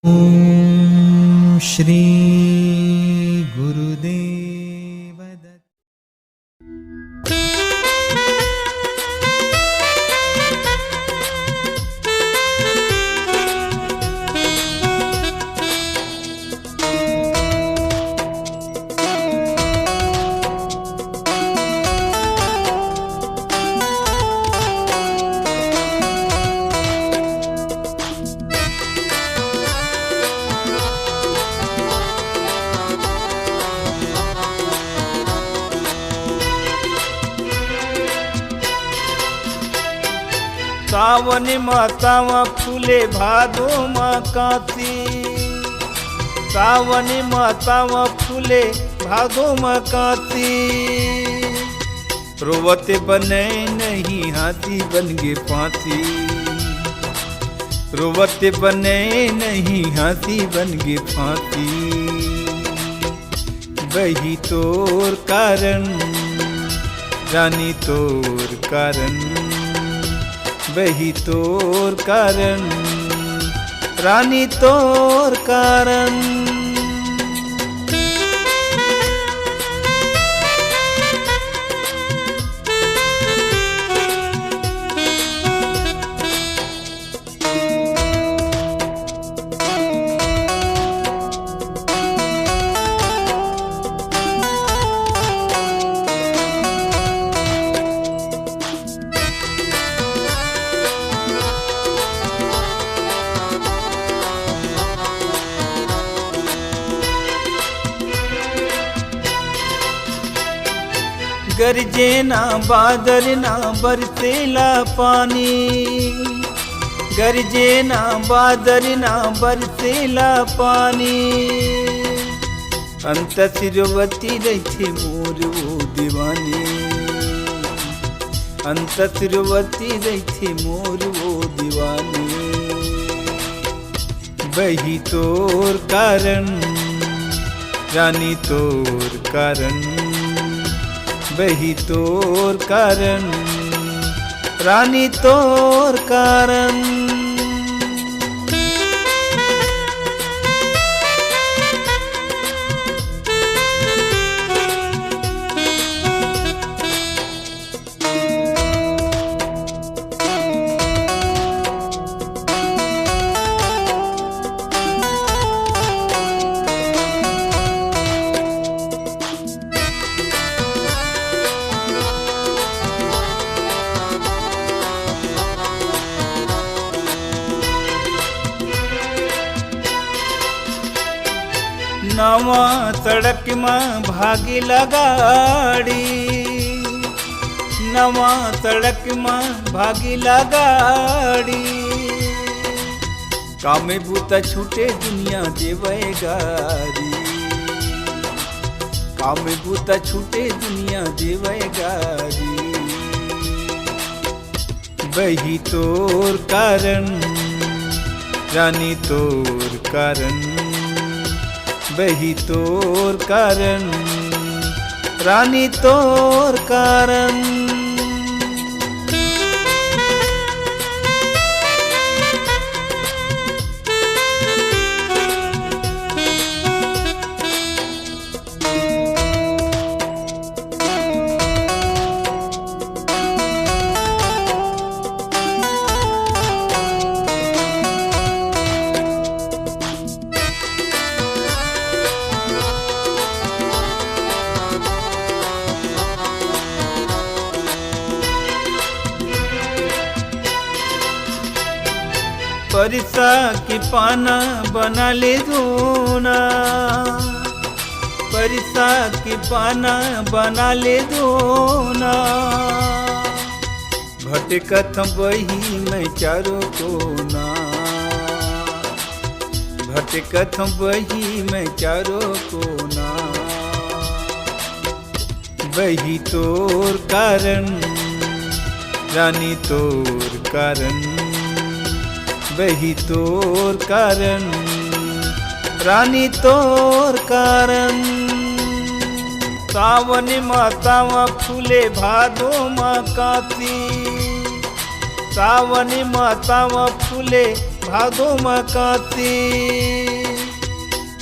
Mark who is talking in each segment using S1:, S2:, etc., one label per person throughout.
S1: ओम श्री गुरुदेव दत्त।
S2: सावनी मातावा फुले भादो काती, सावनी मातावा फुले भादो काती। रोवते बने नहीं हाथी बन गे पाती, रोवते बने नहीं हाथी बन गे फाती। वही तोर कारण रानी तोर कारण, वही तोर कारण रानी तोर कारण। गरजे ना बादल ना बरसेला पानी, गरजे ना बादल ना बरसेला पानी। अंत सिरवती रही मोर वो दीवानी, अंत सिरवती रही मोर वो दीवानी। वही तोर कारण रानी तोर कारण, वही तोर कारण रानी तोर कारण। नवा सड़क में भागी लगाड़ी, नवा सड़क में भागी लगाड़ी। कामे बूता छूटे दुनिया देवे गारी, कामे बूता छूटे दुनिया देवे गारी। वही तोर कारण रानी तोर कारण, वही तोर कारण रानी तोर कारण। परिसा की पाना बना ले धोना, परिसा की पाना बना ले धोना। भटकत बही मैं चारों कोना, भटकत बही मैं चारों कोना। वही तोर कारण रानी तोर कारण, वही तोर कारण रानी तोर कारण। सावनी मातावा फूले भादो काती, सावनी मातावा फूले भादो मकाते,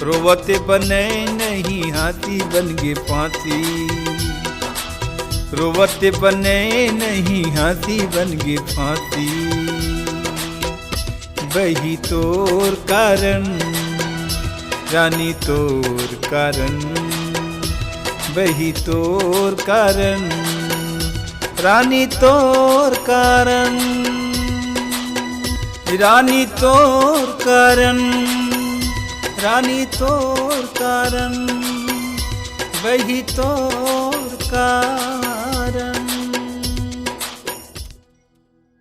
S2: रोवते बने नहीं हाथी बन गे पाती, रोवते बने नहीं हाथी बन गे फाती। वही तोर कारण रानी तोर कारण, वही तोर कारण रानी तोर कारण, रानी तोर कारण, रानी तोर कारण, वही तोर कारण।